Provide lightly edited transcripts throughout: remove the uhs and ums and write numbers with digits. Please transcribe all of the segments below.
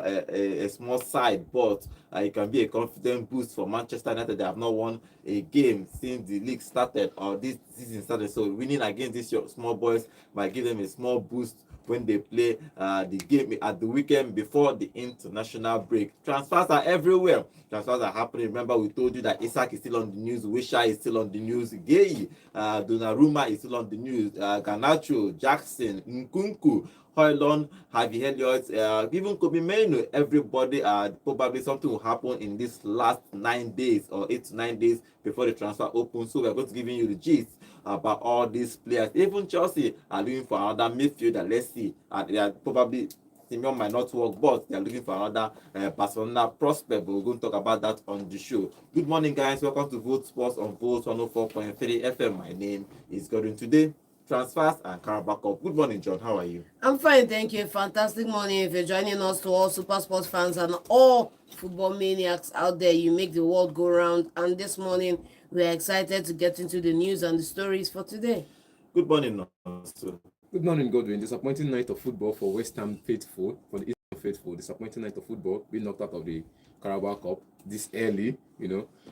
a small side, but it can be a confident boost for Manchester United. They have not won a game since the league started or this season started. So winning against these small boys might give them a small boost when they play the game at the weekend before the international break. Transfers are everywhere. Transfers are happening. Remember, we told you that Isak is still on the news, Wisha is still on the news, Guehi, Donnarumma is still on the news, Garnacho, Jackson, Nkunku, Højlund, Harvey Elliott, even Kobe Menu. Everybody, probably something will happen in this last 9 days or 8 to 9 days before the transfer opens. So we're going to give you the gist about all these players. Even Chelsea are looking for another midfielder. Let's see. They are probably Simeon might not work, but they are looking for another Barcelona prospect. But we're going to talk about that on the show. Good morning, guys. Welcome to Vote Sports on Vote 104.3 FM. My name is Gordon. Today, transfers and Carabao Cup. Good morning, John. How are you? I'm fine, thank you. Fantastic morning. If you're joining us, to all Super Sports fans and all football maniacs out there, you make the world go round. And this morning, we're excited to get into the news and the stories for today. Good morning, also. Good morning, Godwin. Disappointing night of football for Westham faithful, for the Eastern faithful. Disappointing night of football, being knocked out of the Carabao Cup this early,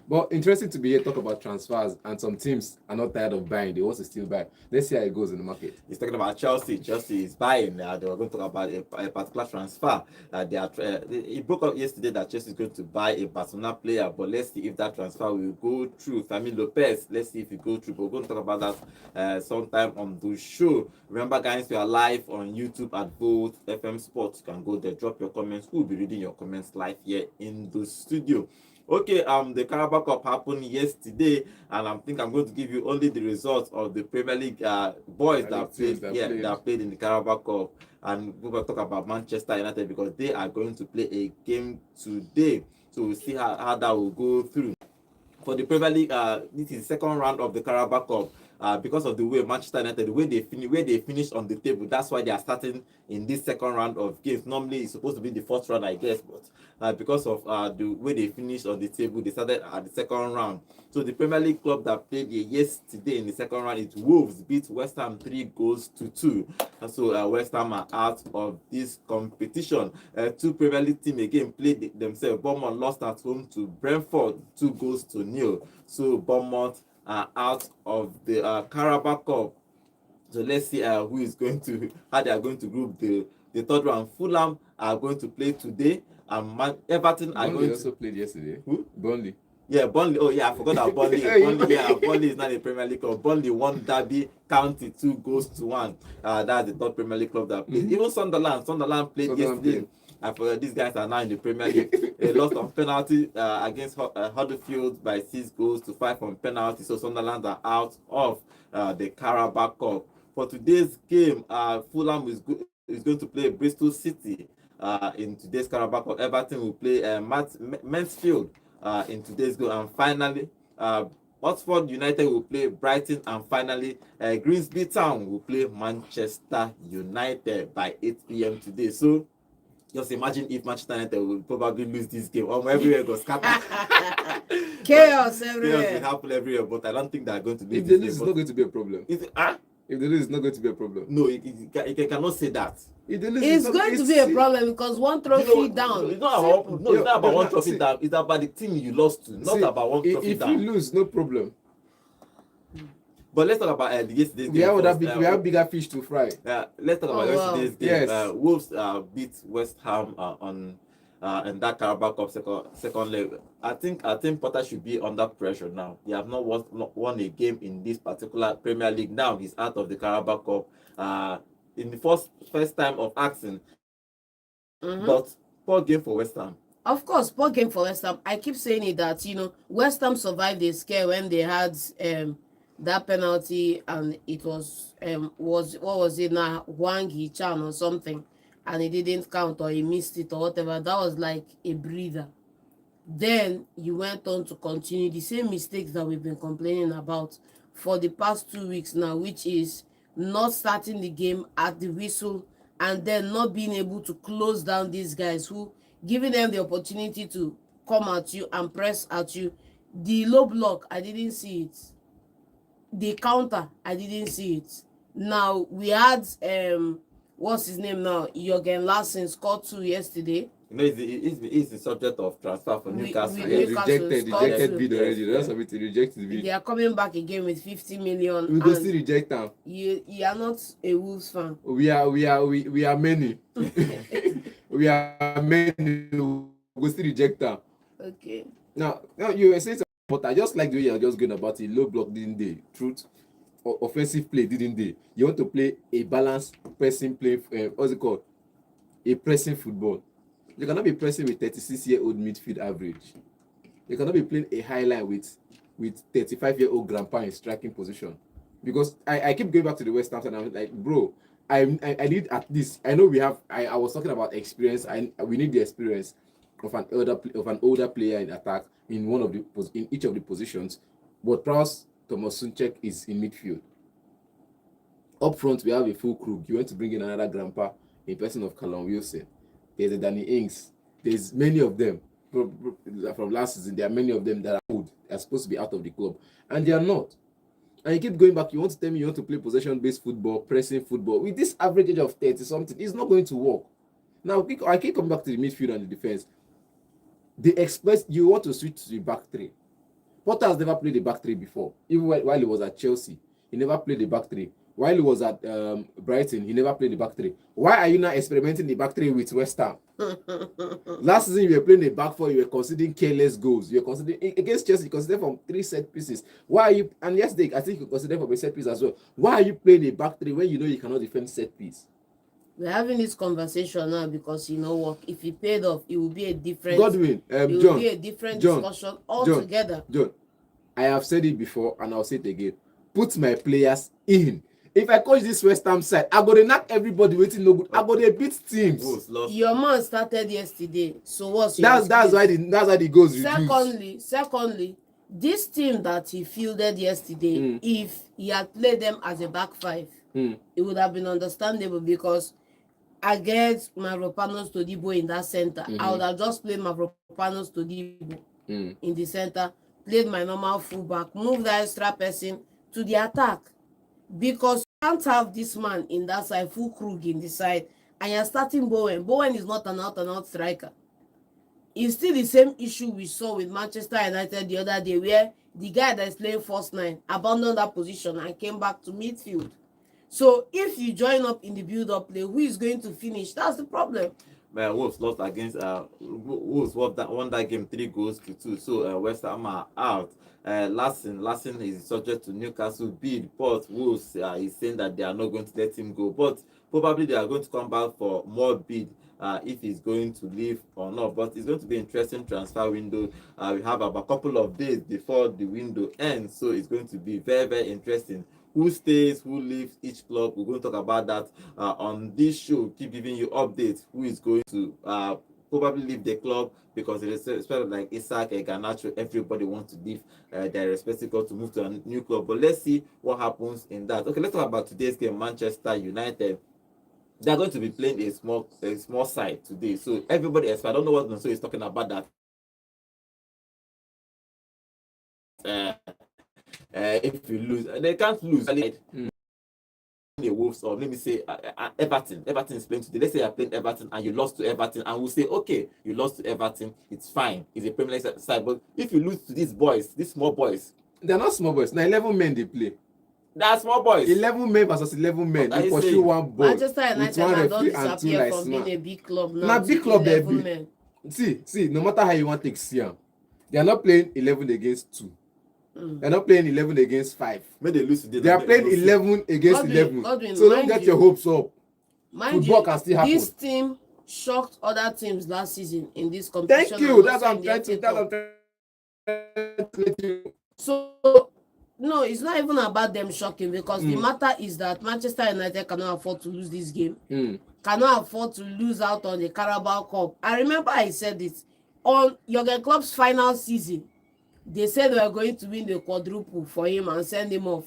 But interesting to be here, talk about transfers, and some teams are not tired of buying. They want to still buy. Let's see how it goes in the market. He's talking about Chelsea. Chelsea is buying. They were going to talk about a particular transfer. It broke up yesterday that Chelsea is going to buy a Barcelona player, but let's see if that transfer will go through. Fermin Lopez, let's see if it goes through. But we're going to talk about that sometime on the show. Remember, guys, we are live on YouTube at Vote FM Sports. You can go there, drop your comments. We'll be reading your comments live here in the studio. Okay, the Carabao Cup happened yesterday, and I think I'm going to give you only the results of the Premier League boys that played in the Carabao Cup, and we will talk about Manchester United because they are going to play a game today. So we'll see how that will go through. For the Premier League, this is the second round of the Carabao Cup. Because of the way Manchester United, the way they finished on the table, that's why they are starting in this second round of games. Normally, it's supposed to be the first round, I guess, but because of the way they finished on the table, they started at the second round. So the Premier League club that played yesterday in the second round, it's Wolves, beat Westham 3-2. And so Westham are out of this competition. Two Premier League teams again played themselves. Bournemouth lost at home to Brentford 2-0. So Bournemouth are out of the Carabao Cup. So let's see how they are going to group the third round. Fulham are going to play today, and Everton are going to also played yesterday. Who? Burnley. Yeah, Burnley. Oh yeah, I forgot about Burnley. Burnley is not a Premier League club. Burnley won Derby County 2-1. That's the third Premier League club that played. Even Sunderland played yesterday. These guys are now in the Premier League. They lost on penalty against Huddersfield by 6-5 on penalty. So Sunderland are out of the Carabao Cup. For today's game, Fulham is going to play Bristol City in today's Carabao Cup. Everton will play Mansfield in today's game. And finally, Oxford United will play Brighton, and finally Grimsby Town will play Manchester United by 8 p.m. today. So just imagine if Manchester United will probably lose this game. Everywhere goes scatter. Chaos everywhere. Chaos will happen everywhere, but I don't think they are going to lose. If they lose, it's not going to be a problem. If they lose, it's not going to be a problem. No, you cannot say that. If they lose, it's going to be a problem because one trophy down. It's not about one trophy down. It's about the team you lost to, not about one trophy down. If you lose, no problem. But let's talk about yesterday's game. We have bigger fish to fry. Let's talk about yesterday's game. Yes. Wolves beat West Ham in that Carabao Cup second leg. I think Potter should be under pressure now. He have not won a game in this particular Premier League. Now he's out of the Carabao Cup. In the first time of acting. But poor game for West Ham. Of course, poor game for West Ham. I keep saying it that West Ham survived the scare when they had that penalty, and it was what was it now, Wang Hee-chan or something, and he didn't count or he missed it or whatever. That was like a breather. Then you went on to continue the same mistakes that we've been complaining about for the past 2 weeks now, which is not starting the game at the whistle and then not being able to close down these guys, who giving them the opportunity to come at you and press at you. The low block, I didn't see it. The counter, I didn't see it. Now we had what's his name now, Jürgen Larsen scored 2 yesterday. You know, he's the subject of transfer for Newcastle. we- Yeah, Newcastle rejected scored bid two. already. Yes, That's yeah. something to reject the bid. They are coming back again with 50 million. We go And still reject them. you are not a Wolves fan. We are many. We are many. We go still reject them. Okay. Now you were saying something, but I just like the way you're just going about it. Low block didn't they? Truth. Offensive play didn't they? You want to play a balanced pressing play. What's it called? A pressing football. You cannot be pressing with 36-year-old midfield average. You cannot be playing a high line with 35-year-old grandpa in striking position. Because I keep going back to the West Ham and I'm like, bro, I need at least. I know we have. I was talking about experience. We need the experience of an older player in attack in in each of the positions. But perhaps Thomas Sunchek is in midfield. Up front, we have a full crew. You want to bring in another grandpa in person of Callum Wilson. There's a Danny Ings. There's many of them from last season. There are many of them that are old. They're supposed to be out of the club, and they are not. And you keep going back. You want to tell me you want to play possession-based football, pressing football with this average age of 30 something? It's not going to work. Now I keep coming back to the midfield and the defense. You want to switch to the back three. Potter has never played the back three before. Even while he was at Chelsea, he never played the back three. While he was at Brighton, he never played the back three. Why are you now experimenting the back three with West Ham? Last season, you were playing the back four, you were conceding careless goals. You were conceding against Chelsea, you considered from 3 set pieces. Why are you? And yesterday, I think you considered from a set piece as well. Why are you playing a back three when you know you cannot defend set piece? We're having this conversation now because you know what? If it paid off, it will be a different. Godwin, it will John, be a different discussion altogether. John, I have said it before and I'll say it again. Put my players in. If I coach this West Ham side, I go to knock everybody waiting no good. I go to beat teams. Your man started yesterday, so what's your that's why the goals reduced. Secondly, this team that he fielded yesterday, if he had played them as a back five, it would have been understandable because against Mavropanos Todibo in that center, I would have just played Mavropanos Todibo in the center, played my normal fullback, moved that extra person to the attack. Because you can't have this man in that side, full Krug in the side, and you're starting Bowen. Bowen is not an out-and-out striker. It's still the same issue we saw with Manchester United the other day, where the guy that is playing first nine abandoned that position and came back to midfield. So if you join up in the build-up play, who is going to finish? That's the problem. Wolves lost against Wolves won that game 3-2. So West Ham are out. Lassen is subject to Newcastle bid, but Wolves is saying that they are not going to let him go. But probably they are going to come back for more bid if he's going to leave or not. But it's going to be an interesting transfer window. We have about a couple of days before the window ends, so it's going to be very, very interesting. Who stays, who leaves each club. We're going to talk about that on this show. Keep giving you updates. Who is going to probably leave the club because it is especially like Isak and Garnacho. Everybody wants to leave their respective club to move to a new club. But let's see what happens in that. Okay, let's talk about today's game. Manchester United. They are going to be playing a small side today. So everybody else, I don't know what Nonso is talking about that. If you lose, they can't lose. The Wolves, or let me say Everton is playing today. Let's say you're playing Everton and you lost to Everton, and we'll say, okay, you lost to Everton, it's fine, it's a Premier League side. But if you lose to these small boys, they're not small boys. Now 11 men they play. They're small boys. 11 men versus 11 men. They pursue one ball. Manchester United don't disappear from being a big club now. Now big club they be. See, no matter how you want to take Siam, they are not playing 11 against 2. They're not playing 11 against 5. When they lose today, they are playing 11 against 11. So don't get your hopes up. Football can still happen. This team shocked other teams last season in this competition. Thank you. That's what I'm trying to. So no, it's not even about them shocking because the matter is that Manchester United cannot afford to lose this game. Cannot afford to lose out on the Carabao Cup. I remember I said it on Jurgen Klopp's final season. They said they were going to win the quadruple for him and send him off.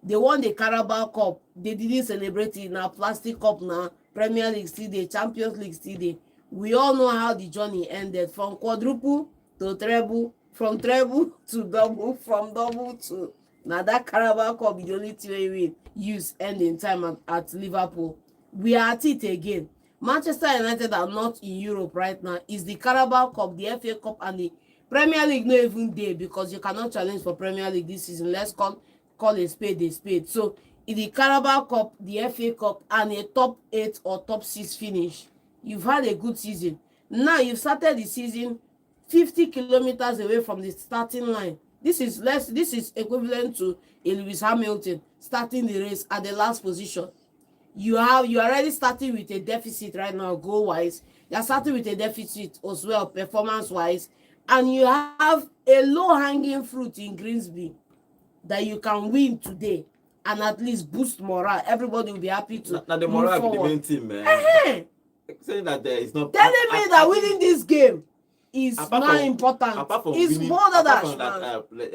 They won the Carabao Cup. They didn't celebrate it in a plastic cup now. Premier League still there, Champions League still there. We all know how the journey ended. From quadruple to treble, from treble to double, from double to... Now that Carabao Cup is the only thing we use end in time at Liverpool. We are at it again. Manchester United are not in Europe right now. It's the Carabao Cup, the FA Cup, and the Premier League not even there because you cannot challenge for Premier League this season. Let's call a spade a spade. So in the Carabao Cup, the FA Cup, and a top 8 or top 6 finish, you've had a good season. Now you've started the season 50 kilometers away from the starting line. This is equivalent to a Lewis Hamilton starting the race at the last position. You are already starting with a deficit right now, goal wise. You are starting with a deficit as well, performance wise, and you have a low hanging fruit in Grimsby that you can win today and at least boost morale. Everybody will be happy to now the move moral forward. be the main team, man. Saying that there is not Telling me that winning this game is apart not from- important. apart from It's winning, more than apart that, from man.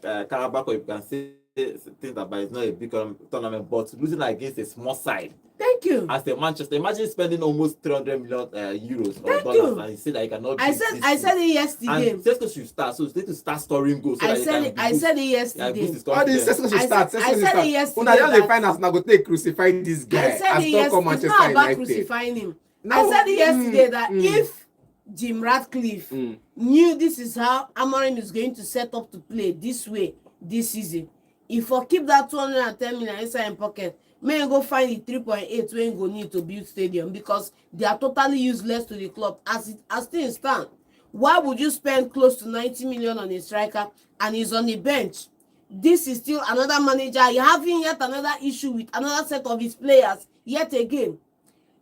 that Carabao, you can say things about it's not a big tournament, but losing against a small side Thank you. as the Manchester, imagine spending almost 300 million euros or Thank dollars, you. and you say that you cannot. I beat said this I team. said it yesterday. And Sesko should start, so they need to start scoring goals. So I that said he it. can I boost- said it yeah, yesterday. boost his All this confidence. Sesko should I start. said- Sesko I should said start. it yesterday Una just that- the finals now go take crucify this guy. I said it and still yesterday. come It's Manchester not about United. crucifying him. No, I said it yesterday that mm. if Jim Ratcliffe knew this is how Amorim is going to set up to play this way this season, if I keep that 210 million inside in pocket, may go find the 3.8 when go need to build stadium because they are totally useless to the club as things stand. Why would you spend close to 90 million on a striker and he's on the bench? This is still another manager. You're having yet another issue with another set of his players yet again.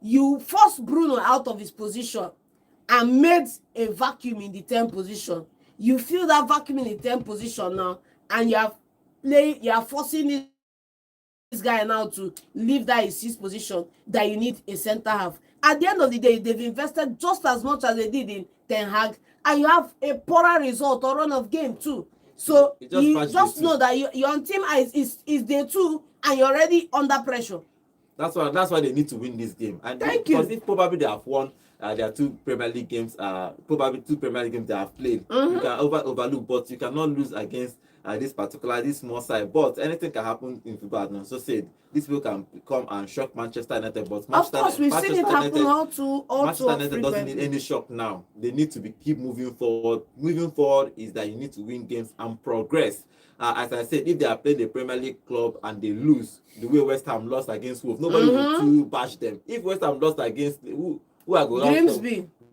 You forced Bruno out of his position and made a vacuum in the 10th position. You feel that vacuum in the 10th position now, and you are forcing this guy now to leave that his 6th position, that you need a centre half. At the end of the day, they've invested just as much as they did in Ten Hag, and you have a poorer result or run of game too. So It just you matched just the know that your team is day 2 and you're already under pressure. That's why they need to win this game. And Thank because you. if probably they have won their 2 Premier League games, probably 2 Premier League games they have played, you can overlook, but you cannot lose against this small side. But anything can happen in football. And so said this people can come and shock Manchester United. But Of course, we've seen it happen all too Manchester United doesn't frequently. need any shock now. They need to keep moving forward. Moving forward is that you need to win games and progress. As I said, if they are playing the Premier League club and they lose the way West Ham lost against Wolves, nobody will too bash them. If West Ham lost against who are going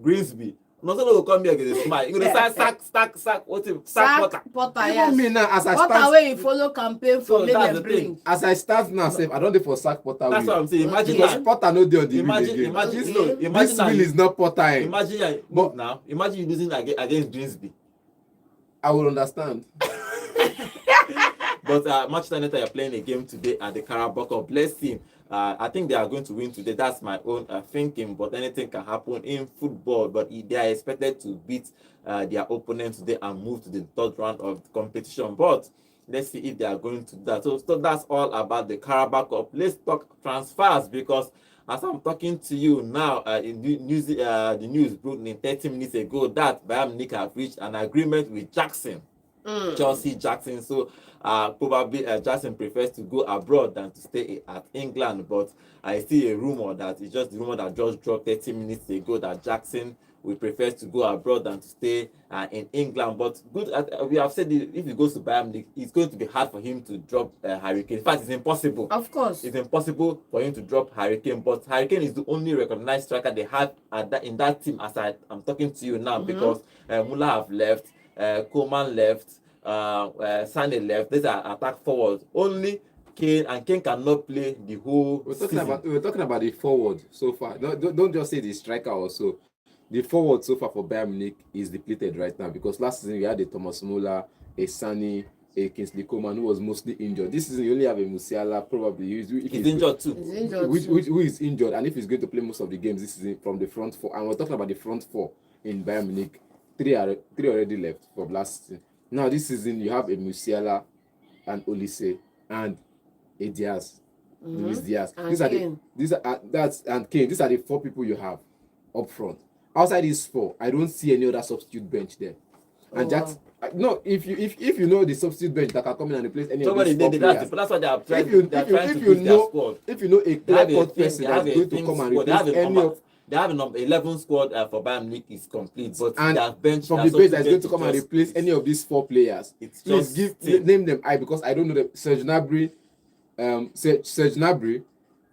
Grimsby. No, so will come here against a smile. You know, sack. What's it? Sack Potter. Even Yes. me now, as I Potter start, wey you follow campaign for So make that's dem the bring. thing. as I start now, sef, I don't dey for sack Potter. That's wheel. what I'm saying. Imagine Because that. Potter no dey on the wheel Imagine, again. imagine, Okay. no, imagine This that wheel you- is not Potter. Imagine, But- now. Imagine you losing against Grimsby. I will understand. But Manchester United are playing a game today at the Carabao Cup. Let's see. I think they are going to win today. That's my own thinking. But anything can happen in football. But they are expected to beat their opponent today and move to the 3rd round of the competition. But let's see if they are going to do that. So that's all about the Carabao Cup. Let's talk transfers because as I'm talking to you now, the news broke 30 minutes ago that Bayern Munich have reached an agreement with Jackson. Chelsea Jackson. So probably Jackson prefers to go abroad than to stay at England. But I see a rumor that it's just the rumor that just dropped 30 minutes ago that Jackson will prefer to go abroad than to stay in England. But good, we have said if he goes to Bayern Munich, it's going to be hard for him to drop Harry Kane. In fact, it's impossible. Of course. It's impossible for him to drop Harry Kane, but Harry Kane is the only recognized striker they have in that team as I'm talking to you now because Muller have left, Koeman left, Sané left. These are attack forwards. Only Kane, and Kane cannot play the whole season. We're talking about the forward so far. Don't just say the striker also. The forward so far for Bayern Munich is depleted right now because last season we had a Thomas Muller, a Sané, a Kingsley Coman who was mostly injured. This season you only have a Musiala probably. He's injured too. He's injured Who is injured, and if he's going to play most of the games this season from the front 4, and we're talking about the front 4 in Bayern Munich, three already left from last season. Now this season you have a Musiala and Olise and a Diaz, Luiz Diaz. And These are Kane. These are the 4 people you have up front. Outside these 4, I don't see any other substitute bench there. Oh, And Jackson, no, if you know the substitute bench that can come in and replace any Somebody of these four did players, that's why they are trying. if you They are if you trying if to you boost their know squad. if you know a They clear have a cut team. person They that's have a going to team come and squad. They replace have any of They have an 11 squad for Bayern Munich is complete, but and their bench from their the bench that's substitute going to come and just- replace any of these four players. It's Please just thin. name them because I don't know them. Serge Gnabry, Serge Gnabry,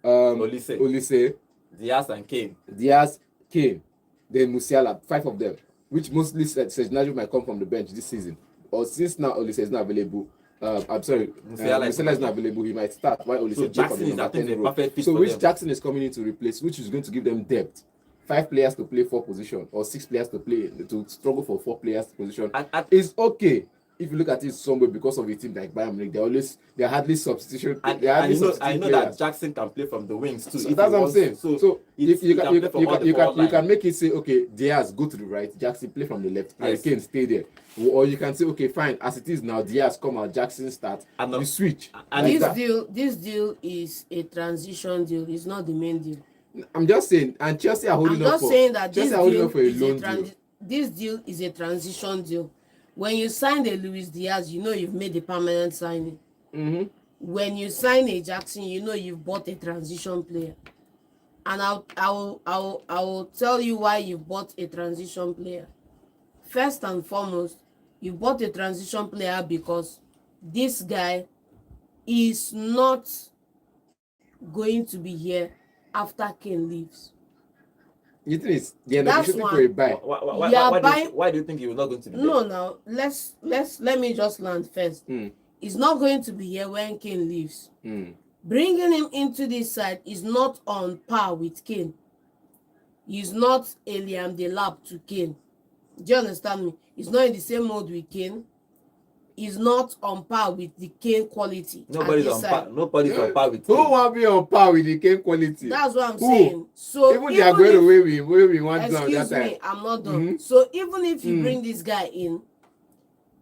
Olise, Olise, Diaz and Kane. Diaz, Kane, then Musiala, 5 of them, which mostly Serge Gnabry might come from the bench this season. Or since now Olise is not available, I'm sorry, Musiala Musiala is not available, he might start while Olise So plays for Jackson the is, I number think, 10 the role. perfect fit So for which them. Jackson is coming in to replace, which is going to give them depth. 5 players to play 4 positions or 6 players to play to struggle for 4 players position is okay if you look at it somewhere because of a team like Bayern Munich. They're hardly substitution. And They're hardly I know players. that Jackson can play from the wings too. So if that's he what I'm wants saying. to. So if he can play from all the forward you can line. make it say, okay, Diaz go to the right, Jackson play from the left, Yes. Kane stay there. Or you can say, okay, fine, as it is now, Diaz come out, Jackson start, And you switch. and Like this deal is a transition deal. It's not the main deal. I'm just saying, and Chelsea are holding I'm up just for saying that Chelsea this are holding deal up for a is loan deal. this deal is a transition deal. When you sign a Luiz Diaz, you know you've made a permanent signing. Mm-hmm. When you sign a Jackson, you know you've bought a transition player. And I will tell you why you bought a transition player. First and foremost, you bought a transition player because this guy is not going to be here after Kane leaves. You think it's they're That's negotiating one. for a buy? Why do you think he was not going to be No, there? now let me just land first. He's not going to be here when Kane leaves. Bringing him into this side is not on par with Kane. He's not a Liam Delap to Kane. Do you understand me? He's not in the same mode with Kane. He's not on par with the Kane quality. Nobody's on par with Who him. won't be on par with the Kane quality? That's what I'm Who? saying. So Even the Aguero where we want to excuse that me, time. I'm not done. So even if you bring this guy in,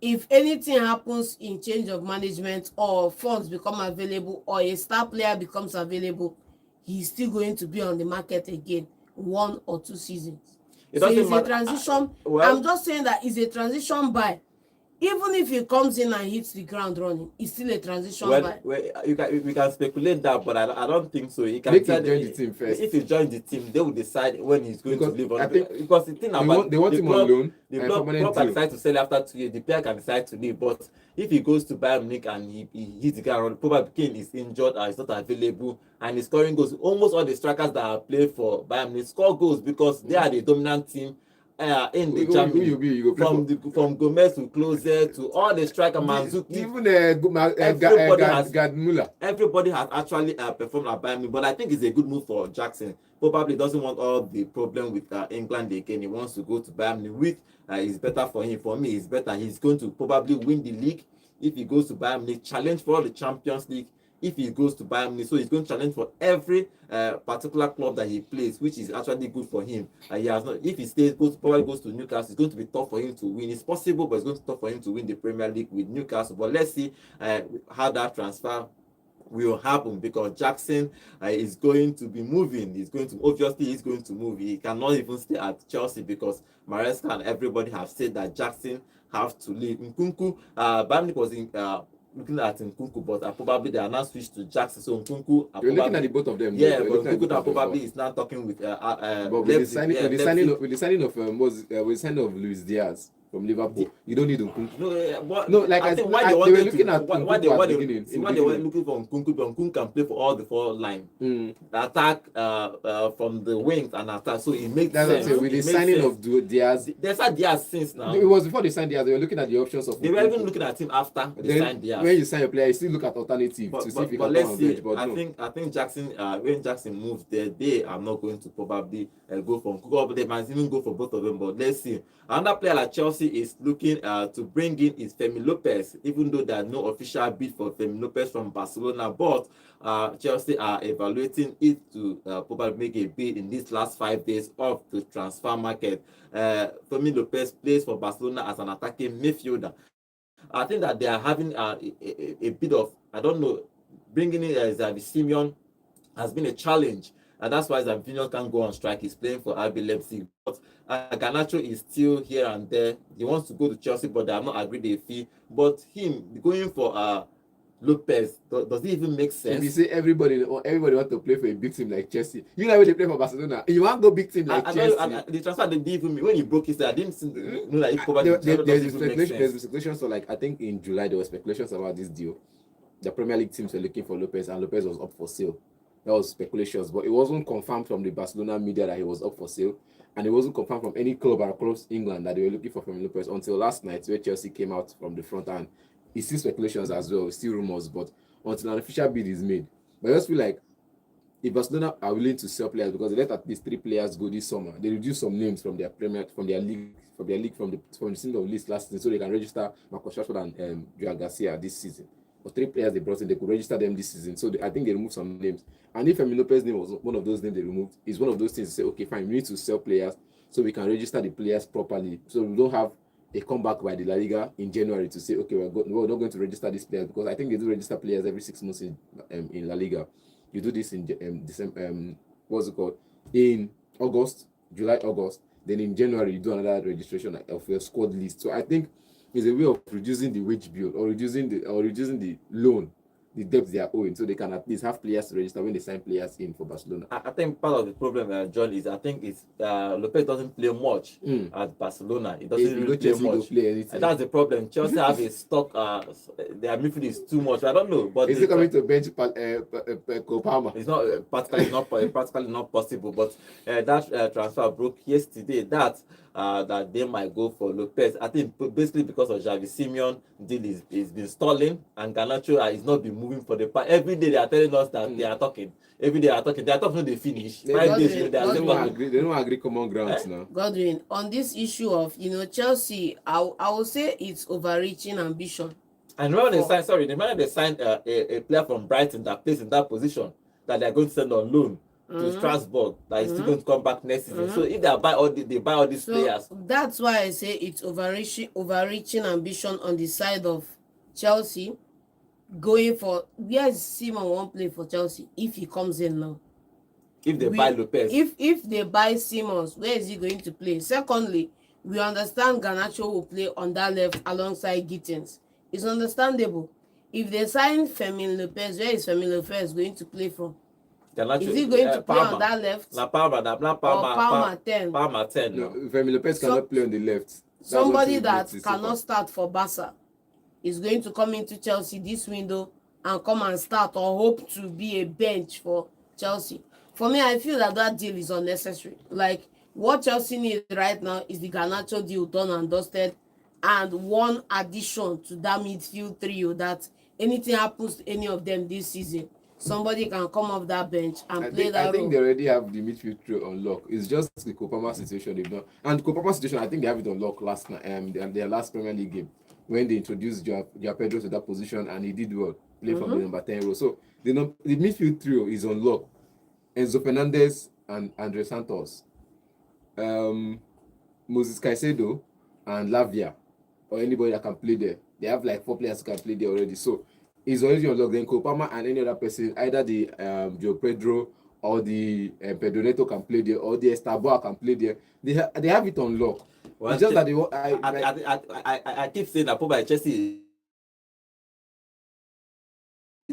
if anything happens in change of management or funds become available or a star player becomes available, he's still going to be on the market again 1 or 2 seasons. It So doesn't it's a matter. transition. Well- I'm just saying that it's a transition buy. Even if he comes in and hits the ground running, it's still a transition buy. Well, we can speculate that, but I don't think so. He can Make tell him join the team first. If he joins the team, they will decide when he's going Because to leave. I think Because the thing about they want the him club, on loan the and club permanent can deal. decide to sell after 2 years. The player can decide to leave, but if he goes to Bayern Munich and he hits the ground running, probably Kane is injured or is not available, and he's scoring goals. Almost all the strikers that have played for Bayern Munich score goals because they are the dominant team. In the Germany, from Gomez to Closer to all the striker Mandzukic, even Gerd everybody has actually performed at Bayern Munich, but I think it's a good move for Jackson. Probably doesn't want all the problem with England again. He wants to go to Bayern Munich. It's better for him. For me, it's better. He's going to probably win the league if he goes to Bayern Munich. Challenge for the Champions League if he goes to Bayern Munich. So he's going to challenge for every particular club that he plays, which is actually good for him. He has not. If he probably goes to Newcastle, it's going to be tough for him to win. It's possible, but it's going to be tough for him to win the Premier League with Newcastle. But let's see how that transfer will happen, because Jackson is going to be moving. He's going to move. He cannot even stay at Chelsea because Maresca and everybody have said that Jackson have to leave. Nkunku, Bayern Munich was looking at Nkunku, but probably they are now switched to Jackson. So Nkunku, you're looking at the both of them. Yeah, but Nkunku probably is now talking with. But with the signing of Luiz Diaz from Liverpool, you don't need Nkunku. I think why they were looking for Nkunku, but Nkunku can play for all the 4 lines. The attack from the wings and attack, so it makes sense. With the signing of Diaz, there's a Diaz since now. It was before they signed Diaz. They were looking at the options of. They were even looking at him after they signed Diaz. When you sign a player, you still look at alternative to see if you can come on bench. But I think Jackson, when Jackson moves there, they are not going to probably go for Nkunku, but they might even go for both of them. But let's see. Another player like Chelsea is looking to bring in is Fermin Lopez, even though there are no official bid for Fermin Lopez from Barcelona, but Chelsea are evaluating it to probably make a bid in these last 5 days of the transfer market. Fermin Lopez plays for Barcelona as an attacking midfielder. I think that they are having a bit of, I don't know, bringing in Xavi Simeon has been a challenge and that's why Zampino can't go on strike. He's playing for RB Leipzig. But Garnacho is still here and there. He wants to go to Chelsea, but they have not agreed a fee. But him going for Lopez, does it even make sense? If you say everybody want to play for a big team like Chelsea, you know when they play for Barcelona, you want to go big team like Chelsea. The transfer they did even me when he broke his, I didn't know that he covered. There's speculations. So like I think in July there were speculations about this deal. The Premier League teams were looking for Lopez, and Lopez was up for sale. That was speculations, but it wasn't confirmed from the Barcelona media that he was up for sale, and it wasn't confirmed from any club across England that they were looking for Fermin Lopez until last night, where Chelsea came out from the front, and it's still speculations as well, it's still rumors, but until an official bid is made. But I just feel like if Barcelona are willing to sell players, because they let at least 3 players go this summer, they reduce some names from their league from the single list last season, so they can register Marcus Rashford and Joao Garcia this season. Or 3 players they brought in, they could register them this season. So I think they removed some names. And if Fermin Lopez's name was one of those names they removed, it's one of those things to say, okay, fine, we need to sell players so we can register the players properly. So we don't have a comeback by the La Liga in January to say, okay, we're not going to register these players, because I think they do register players every 6 months in La Liga. You do this in December, what's it called? In August, July, August. Then in January, you do another registration of your squad list. So I think it's a way of reducing the wage bill or reducing the loan, the debt they are owing, so they can at least have players to register when they sign players in for Barcelona. I think part of the problem, John, is I think it's Lopez doesn't play much at Barcelona. He doesn't really play much. And that's the problem. Chelsea have a stock. Their midfield is too much. I don't know, but is it coming to bench Copama? It's not practically not possible. But that transfer broke yesterday. That they might go for Lopez. I think basically because of Xavi Simeon deal is been stalling, and Garnacho is not been moving for the part. Every day they are telling us that they are talking. Every day they are talking. They are talking. They finish. 5 days. They don't agree common grounds now. Godwin, on this issue of Chelsea, I will say it's overreaching ambition. And remember they signed a player from Brighton that plays in that position that they are going to send on loan to Strasbourg, that is still going to come back next season. So if they buy all these players, that's why I say it's overreaching ambition on the side of Chelsea, going for where Simon won't play for Chelsea if he comes in now. If they buy Lopez, if they buy Simmons, where is he going to play? Secondly, we understand Garnacho will play on that left alongside Gittins. It's understandable. If they sign Fermin Lopez, where is Fermin Lopez going to play from? Is he going to play on that left? Palmer 10. Palmer 10. No, Fermin Lopez cannot play on the left. Somebody that cannot start for Barca is going to come into Chelsea this window and come and start or hope to be a bench for Chelsea. For me, I feel that deal is unnecessary. Like, what Chelsea needs right now is the Garnacho deal done and dusted, and one addition to that midfield trio that anything happens to any of them this season, somebody can come off that bench and play that role. I think they already have the midfield trio on lock. It's just the Copama situation they've done. And Copama situation, I think they have it on lock last night, their last Premier League game, when they introduced Joao Pedro to that position, and he did well, play from the number 10 role. So the midfield trio is on lock. Enzo Fernandez and Andre Santos, Moses Caicedo and Lavia, or anybody that can play there. They have like 4 players who can play there already. So it's already on lock. Then Copama and any other person, either the Joao Pedro or the Pedro Neto can play there, or the Estabao can play there. They have it on lock. Well, it's just that I keep saying that probably Chelsea.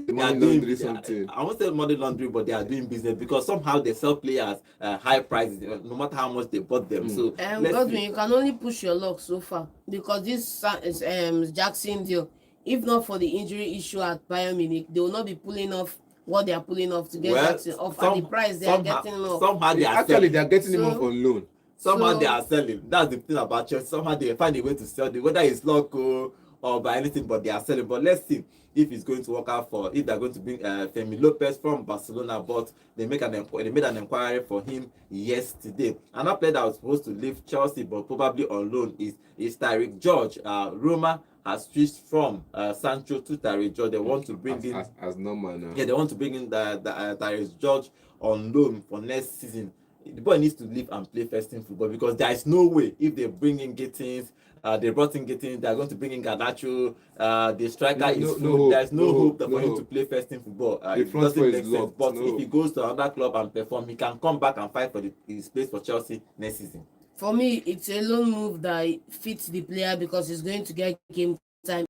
Money laundry something. I won't say money laundry, but they are doing business, because somehow they sell players high prices, no matter how much they bought them. So Godwin, you can only push your luck so far, because this is Jackson deal. If not for the injury issue at Bayern Munich, they will not be pulling off what they are pulling off to get Jackson off at the price they are getting him off. Somehow they are getting him off on loan. Somehow they are selling. That's the thing about Chelsea. Somehow they find a way to sell it, whether it's local or by anything, but they are selling. But let's see if it's going to work out if they're going to bring Fermin Lopez from Barcelona. But they made an inquiry for him yesterday. Another player that was supposed to leave Chelsea but probably on loan is Tyreek George. Roma has switched from Sancho to Tyreek George. They want to bring in as normal now. Yeah, they want to bring in the Tyreek George on loan for next season. The boy needs to leave and play first team football, because there is no way if they bring in Gittins, They brought in getting. They're going to bring in Garnacho. The striker No, is no full. hope, There's no no hope hope, for no him hope. to play first team football. The It front doesn't four is make sense. locked, But no if hope. he goes to another club and perform, he can come back and fight for his place for Chelsea next season. For me, it's a loan move that fits the player because he's going to get game time.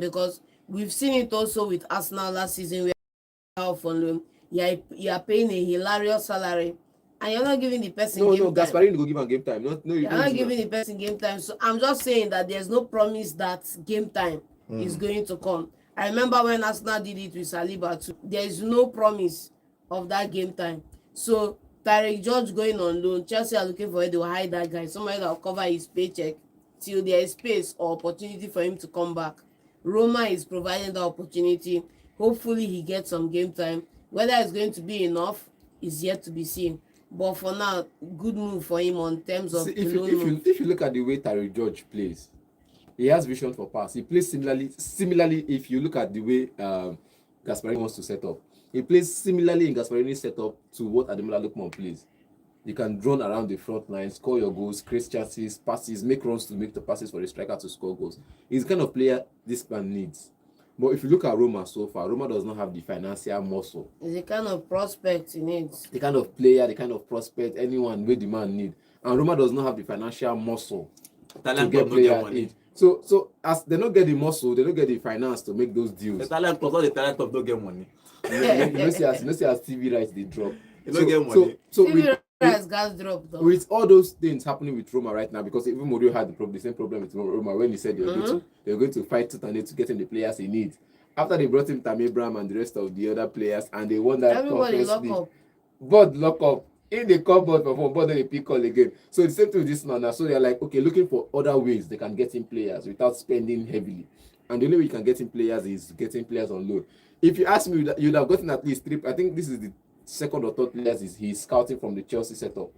Because we've seen it also with Arsenal last season where off on loan. You are paying a hilarious salary and you're not giving the person No, game no, time. Gasparini go give him game time. No, you You're don't not do giving that. the person game time. So I'm just saying that there's no promise that game time is going to come. I remember when Arsenal did it with Saliba too. There is no promise of that game time. So Tyreek George going on loan. Chelsea are looking for where they will hide that guy. Somebody that will cover his paycheck till there is space or opportunity for him to come back. Roma is providing the opportunity. Hopefully he gets some game time. Whether it's going to be enough is yet to be seen. But for now, good move for him on terms of See, the if you loan if you move. if you look at the way Tyreek George plays, he has vision for pass. He plays similarly. If you look at the way Gasparini wants to set up, he plays similarly in Gasparini's setup to what Ademola Lookman plays. You can run around the front line, score your goals, create chances, passes, make runs to make the passes for the striker to score goals. He's the kind of player this man needs. But if you look at Roma so far, Roma does not have the financial muscle. It's the kind of prospect he needs. The kind of player, the kind of prospect, anyone where the man need. And Roma does not have the financial muscle Talent to get club no get player money. in. So as they don't get the muscle, they don't get the finance to make those The deals. talent club, not the talent club, don't get money. you know see as TV rights they drop. You don't get money. So TV rights gas drop though. with all those things happening with Roma right now, because even Mourinho had the same problem with Roma when he said they were going to fight tooth and nail to get him the players he needs. After they brought him Tammy Abraham and the rest of the other players, and they won that Everybody Conference lock League. up. Board lock up. In the cupboard perform, but then they pick call again. So the same thing with this man now. So they're like, okay, looking for other ways they can get in players without spending heavily. And the only way you can get in players is getting players on loan. If you ask me, you'd have gotten at least three. I think this is the second or third players he's scouting from the Chelsea setup.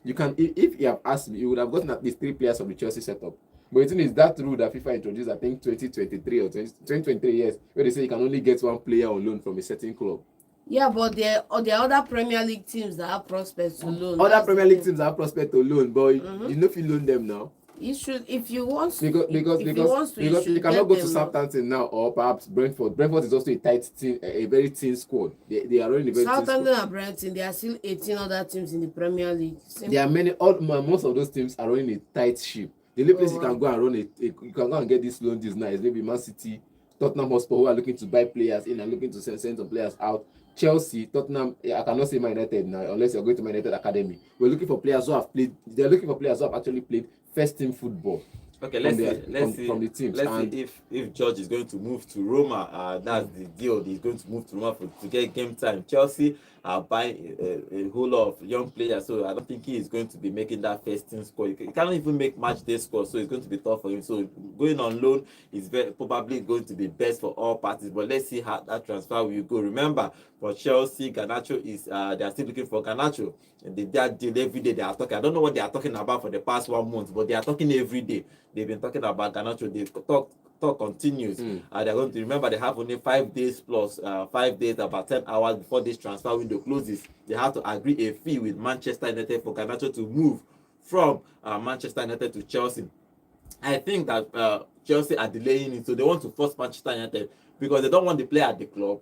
You can, if you have asked me, you would have gotten at least 3 players from the Chelsea setup. But the thing is that rule that FIFA introduced, I think 2023 or 2023 years, where they say you can only get 1 player on loan from a certain club. Yeah, but there are other Premier League teams that have prospects to loan. Other That's Premier the League thing. teams have prospect to loan, but you know if you loan them now. You should, if you want to, Because you cannot go to Southampton now, or perhaps Brentford. Brentford is also a tight team, a very thin squad. They are running a very thin Southampton squad. and Brighton, there are still 18 other teams in the Premier League. There are many. Most of those teams are running a tight ship. The only place you can go and run you can go and get this loan this night is maybe Man City, Tottenham Hotspur, who are looking to buy players in and looking to send some players out. Chelsea, Tottenham, I cannot say Man United now unless you're going to Man United Academy. We're looking for players who have played. They're looking for players who have actually played first team football. Okay, let's see from the teams. Let's see if George is going to move to Roma. That's the deal. He's going to move to Roma to get game time. Chelsea are buying a whole lot of young players, so I don't think he is going to be making that first team score. He cannot even make match day score, so it's going to be tough for him. So going on loan is probably going to be best for all parties. But let's see how that transfer will go. Remember, for Chelsea, Garnacho is they are still looking for Garnacho. And that deal every day they are talking. I don't know what they are talking about for the past 1 month, but they are talking every day. They've been talking about Garnacho. They talk continues. They're going to remember they have only 5 days plus 5 days, about 10 hours before this transfer window closes. They have to agree a fee with Manchester United for Garnacho to move from Manchester United to Chelsea. I think that Chelsea are delaying it, so they want to force Manchester United because they don't want the player at the club.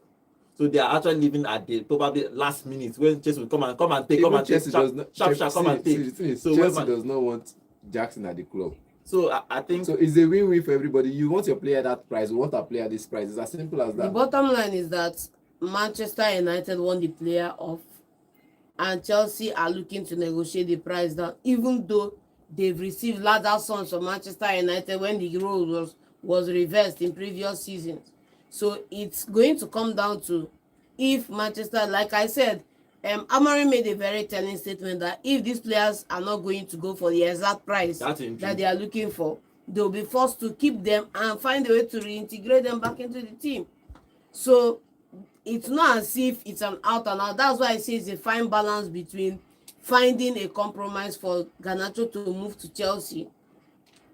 So they are actually leaving at the probably last minute when Chelsea will come and take, come and take, sharp, come and take. So Chelsea does not want Jackson at the club. So I think so. It's a win-win for everybody. You want your player that price, you want a player this price. It's as simple as that. The bottom line is that Manchester United want the player off, and Chelsea are looking to negotiate the price down, even though they've received larger sums from Manchester United when the role was reversed in previous seasons. So it's going to come down to if Manchester, like I said, Amorim made a very telling statement that if these players are not going to go for the exact price that they are looking for, they'll be forced to keep them and find a way to reintegrate them back into the team. So it's not as if it's an out and out. That's why I say it's a fine balance between finding a compromise for Garnacho to move to Chelsea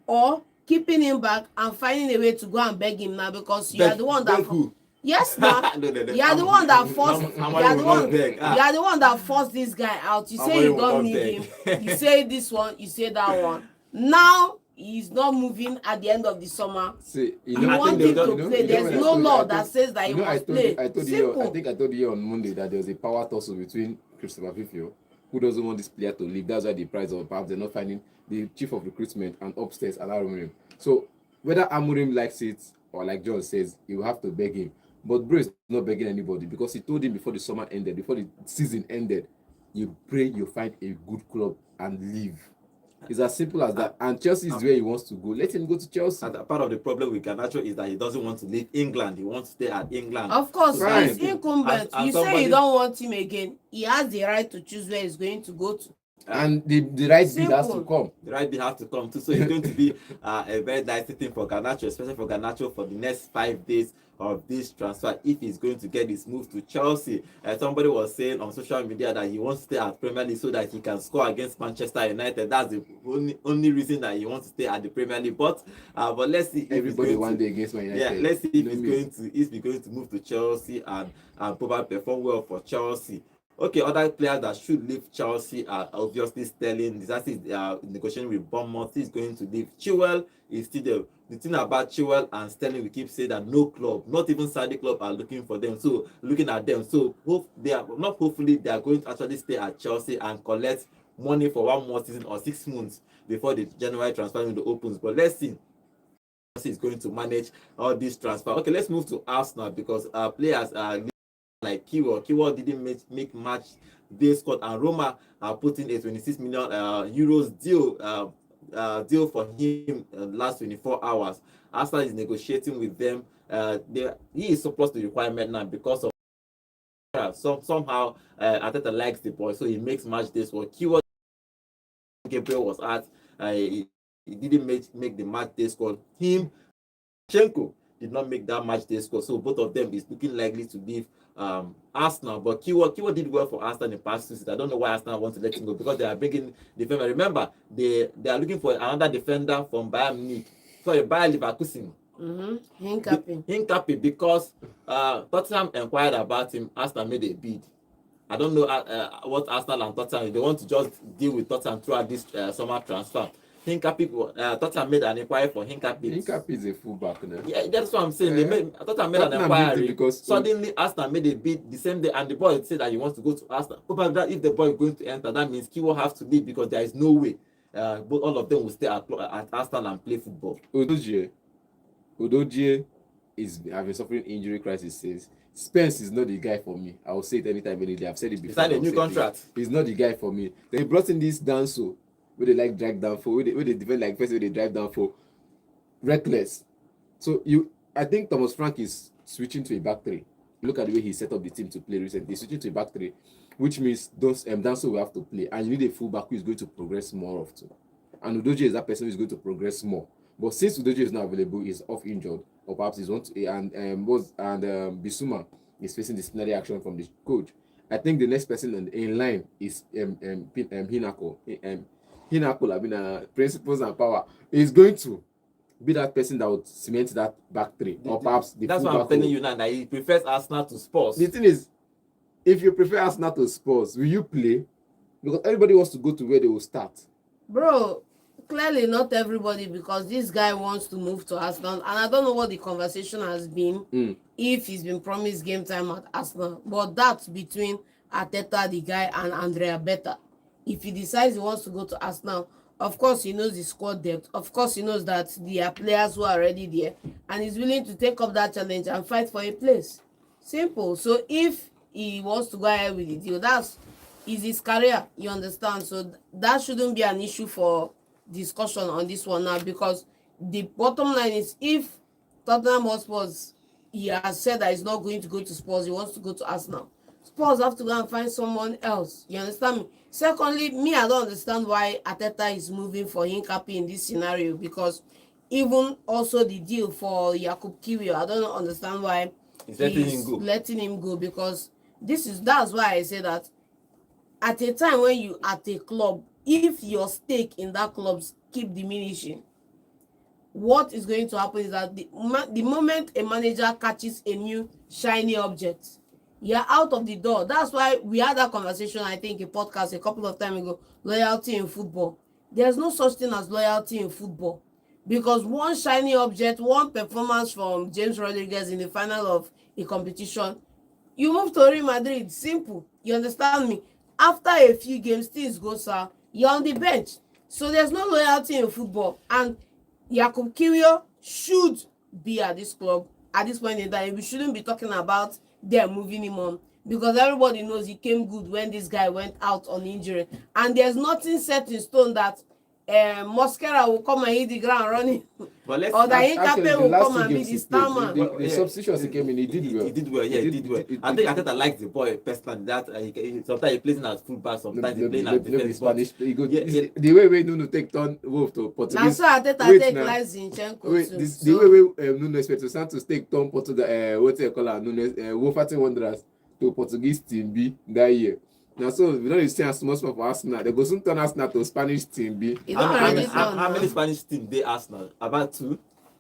or keeping him back and finding a way to go and beg him now, because you are the one that yes now you are the one that forced you are the one that forced this guy out. You say you don't need him, you say this one, you say that one. Now he's not moving at the end of the summer. See, You want him to play. There's no law that says that he must play. I told you, I think I told you on Monday that there was a power tussle between Christopher Fifio, who doesn't want this player to leave. That's why the price of perhaps they're not finding the chief of recruitment and upstairs Amorim. So whether Amorim likes it or like John says, he will have to beg him. But bro is not begging anybody because he told him before the summer ended, before the season ended, you pray you find a good club and leave. It's as simple as that. And Chelsea is where he wants to go. Let him go to Chelsea. And part of the problem with Garnacho is that he doesn't want to leave England. He wants to stay at England. Of course, Right. he's incumbent. You say you don't want him again. He has the right to choose where he's going to go to. And the right bid has to Simple. come. The right bid has to come too. So it's going to be a very nice thing for Garnacho, especially for Garnacho for the next 5 days of this transfer if he's going to get his move to Chelsea. Somebody was saying on social media that he wants to stay at Premier League so that he can score against Manchester United. That's the only reason that he wants to stay at the Premier League. But let's see if Everybody one day against Man United. yeah, let's see if he's going to move to Chelsea and probably perform well for Chelsea. Okay, other players that should leave Chelsea are obviously Sterling. Disaster is negotiating with Bournemouth. He's going to leave. Chilwell is still there. The thing about Chilwell and Sterling, we keep saying that no club, not even Saudi club, are looking for them. So looking at them, so hopefully they are going to actually stay at Chelsea and collect money for 1 more season or 6 months before the January transfer window opens. But let's see. Chelsea is going to manage all this transfer. Okay, let's move to Arsenal because players are like Kiwo didn't make match day squad, and Roma are putting a 26 million euros deal for him last 24 hours. Arsenal is negotiating with them. He is supposed to requirement now because of somehow Arteta likes the boy, so he makes match days. What Kiwo Gabriel was at, he didn't make the match day squad. Him, Chenko did not make that match day score, so both of them is looking likely to leave Arsenal. But Kiwo did well for Arsenal in the past season. I don't know why Arsenal want to let him go because they are bringing defender. Remember, they are looking for another defender from Bayern Munich. Sorry, Bayer Leverkusen. Hincapié, because Tottenham inquired about him. Arsenal made a bid. I don't know what Arsenal and Tottenham, they want to just deal with Tottenham throughout this summer transfer. Tottenham made an inquiry for Hincapié. Hincapié is a fullback now. Yeah, that's what I'm saying. Tottenham made an inquiry because suddenly Arsenal made a bid the same day, and the boy said that he wants to go to Arsenal. Probably if the boy is going to enter, that means Kiwo has to leave because there is no way but all of them will stay at Arsenal and play football. Udogie is having suffering injury crisis. Says Spence is not the guy for me. I will say it anytime, any day. I've said it before. He signed a new contract. He's not the guy for me. They brought in this Danso, where they like drag down for, where they defend like first, where they drive down for, reckless. So I think Thomas Frank is switching to a back three. Look at the way he set up the team to play recently. He's switching to a back three, which means Danso will have to play, and you need a fullback who is going to progress more often. And Udogie is that person who is going to progress more. But since Udogie is not available, he's off injured, or perhaps he's want to, and Bissouma is facing disciplinary action from the coach. I think the next person in line is Hinako. Hinako, I mean, principles and power. He's going to be that person that would cement that back three, or perhaps the that's what I'm telling you now, that he prefers Arsenal to Spurs. The thing is, if you prefer Arsenal to Spurs, will you play? Because everybody wants to go to where they will start. Bro, clearly not everybody, because this guy wants to move to Arsenal, and I don't know what the conversation has been, if he's been promised game time at Arsenal, but that's between Arteta, the guy, and Andrea Beta. If he decides he wants to go to Arsenal, of course he knows the squad depth, of course he knows that there are players who are already there, and he's willing to take up that challenge and fight for a place. Simple. So if he wants to go ahead with the deal, that's his career, you understand? So that shouldn't be an issue for discussion on this one now, because the bottom line is, if Tottenham Hotspurs, he has said that he's not going to go to Spurs, he wants to go to Arsenal, Spurs have to go and find someone else, you understand me? Secondly, I don't understand why Arteta is moving for Hincapié in this scenario, because even also the deal for Jakub Kiwior, I don't understand why he's letting him go, because that's why I say that at a time when you at a club, if your stake in that club keep diminishing, what is going to happen is that the moment a manager catches a new shiny object, you're out of the door. That's why we had that conversation, I think, a podcast a couple of times ago, loyalty in football. there's no such thing as loyalty in football, because one shiny object, one performance from James Rodriguez in the final of a competition, you move to Real Madrid. Simple. You understand me? After a few games, things go south, you're on the bench. So there's no loyalty in football. And Jakub Kiwior should be at this club at this point in time. We shouldn't be talking about them moving him on, because everybody knows he came good when this guy went out on injury. And there's nothing set in stone that Mosquera will come and hit the ground running, or that Incape will come and be the star man. The substitutions he came in, he did well. He did well, yeah, he did well. I think I like the boy personally. That sometimes he plays in as fullback, sometimes he plays as defense. Spanish. The way Nuno take turn Wolf to Portuguese. Now so Ateta take like Zinchenko too. The way Nuno Espirito Santos take turn Portugal. What they call her? Nuno Wolverhampton Wanderers to Portuguese team B that year. Now, so we don't see as much for Arsenal. They go soon turn Arsenal to Spanish team B. How many Spanish teams they Arsenal? About 2.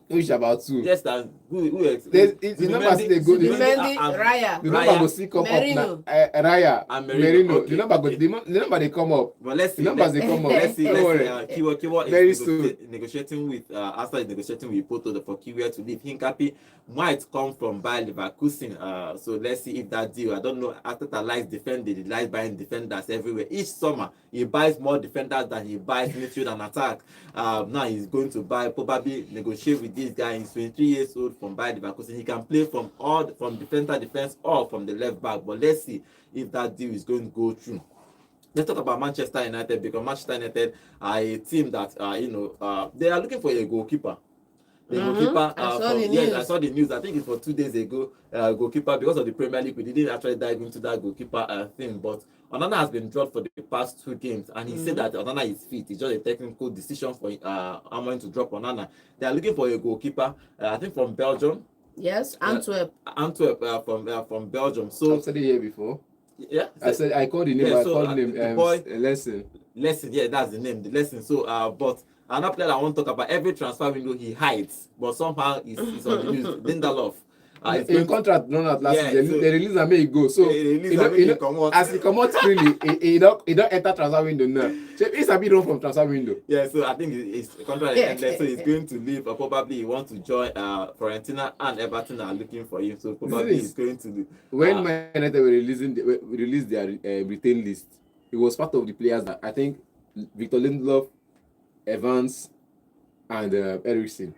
Which about 2? Yes, and who the numbers they go. Raya. The number go still come Merino. up. Raya and Merino. Okay. The number they come up. But let's see. The numbers they come up. Let's see. Kiwior Very is negotiating with Arsenal is negotiating with Porto for Kiwior to leave. Hincapi might come from Bayer Leverkusen. So let's see if that deal. I don't know. Arteta likes defending. He likes buying defenders everywhere. Each summer he buys more defenders than he buys midfield and attack. Now he's going to probably negotiate with this guy. He's 23 years old from Bayer Leverkusen. He can play from defense or from the left back. But let's see if that deal is going to go through. Let's talk about Manchester United, because Manchester United are a team that they are looking for a goalkeeper. Goalkeeper. I saw the news. I think it's for 2 days ago. Goalkeeper, because of the Premier League, we didn't actually dive into that goalkeeper thing. But Onana has been dropped for the past 2 games, and he said that Onana is fit. It's just a technical decision for Amorim to drop Onana. They are looking for a goalkeeper. I think from Belgium. Yes, Antwerp. From Belgium. So I've said it here before. Yeah. I called the name. Yeah, I called him Lesson. Yeah, that's the name. The Lesson. So but another player I want to talk about, every transfer window he hides, but somehow he's on the news. Lindelof. In contract run out last season, they release and make it go. So as he come out freely, he don't enter transfer window now. So it's a bit wrong from transfer window. Yeah, so I think his contract ended, so he's going to leave, or probably he wants to join Fiorentina, and Everton are looking for him. So probably he's going to leave. When Man United were released their retain list, he was part of the players that I think Victor Lindelof, Evans, and Eriksen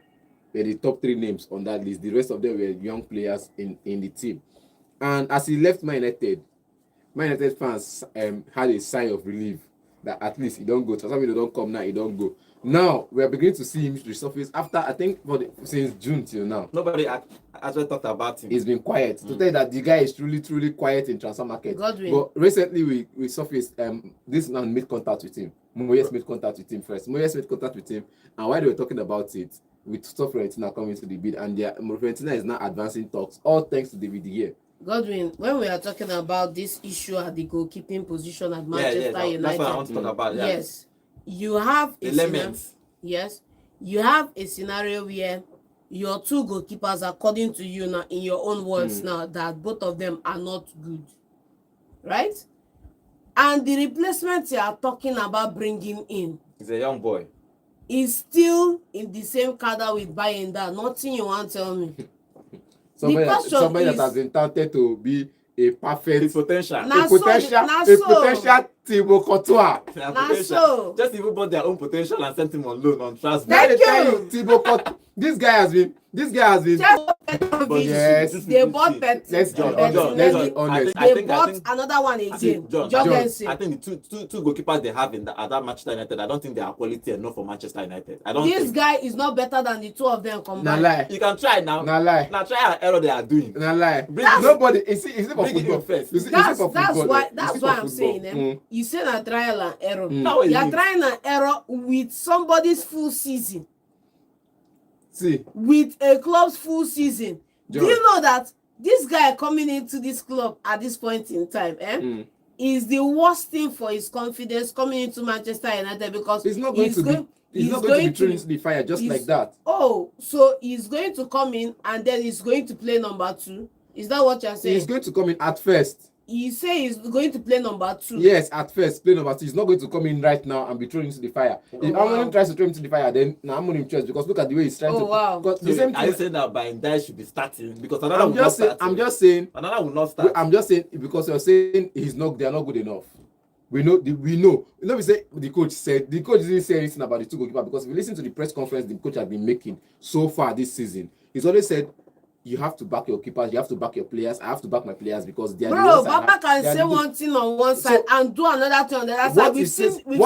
were the top 3 names on that list. The rest of them were young players in the team. And as he left Man United fans had a sigh of relief that at least he don't go. Some people don't come now, he don't go. Now we are beginning to see him resurface after, I think, since June till now. Nobody actually talked about him. He's been quiet. To tell you that the guy is truly quiet in transfer market. Godwin. But recently we surfaced this man made contact with him. Moyes made contact with him first. And while they were talking about it, with Fiorentina coming to the bid, and Fiorentina is now advancing talks, all thanks to David De Gea. Godwin, when we are talking about this issue at the goalkeeping position at Manchester United, that's what I want to talk about. Yeah. Yes, you have elements. You have a scenario where your 2 goalkeepers, according to you now, in your own words now, that both of them are not good, right? And the replacement you are talking about bringing in is a young boy. Is still in the same cadre with Bayern. Nothing you want to tell me. Somebody that has been touted to be a perfect potential. A potential Thibaut Courtois. Just even bought their own potential and sent him on loan on transfer. Thank you. Thibaut Courtois. This guy has been. Yes. They bought Pet. Let's be honest. They bought another one again. Jorgensen. I think the two goalkeepers they have at that Manchester United, I don't think they are quality enough for Manchester United. This guy is not better than the 2 of them combined. Nah lie. You can try now. Nah lie. Now try an error they are doing. Nah lie. Nobody. Is it for football? First. That's why I'm saying. You say a trial and error. You are trying an error with somebody's full season. See. With a club's full season. John. Do you know that this guy coming into this club at this point in time is the worst thing for his confidence coming into Manchester United, because he's not going to be thrown into the fire just like that. Oh, so he's going to come in and then he's going to play number 2. Is that what you're saying? He's going to come in at first. he say he's going to play number 2. Yes, at first, play number 2. He's not going to come in right now and be thrown into the fire. If Amorim tries to throw him into the fire, then Amorim choice, because look at the way he's trying to. Wow. So the same thing. I saying that Bayern should be starting because another I'm just saying. Another will not start. I'm just saying because you're saying they are not good enough. We know. You know, we say the coach didn't say anything about the 2 goalkeepers, because if you listen to the press conference the coach has been making so far this season, he's always said, you have to back your keepers, you have to back your players. I have to back my players because they are the ones. Baba can say one thing on one side and do another thing on the other side. What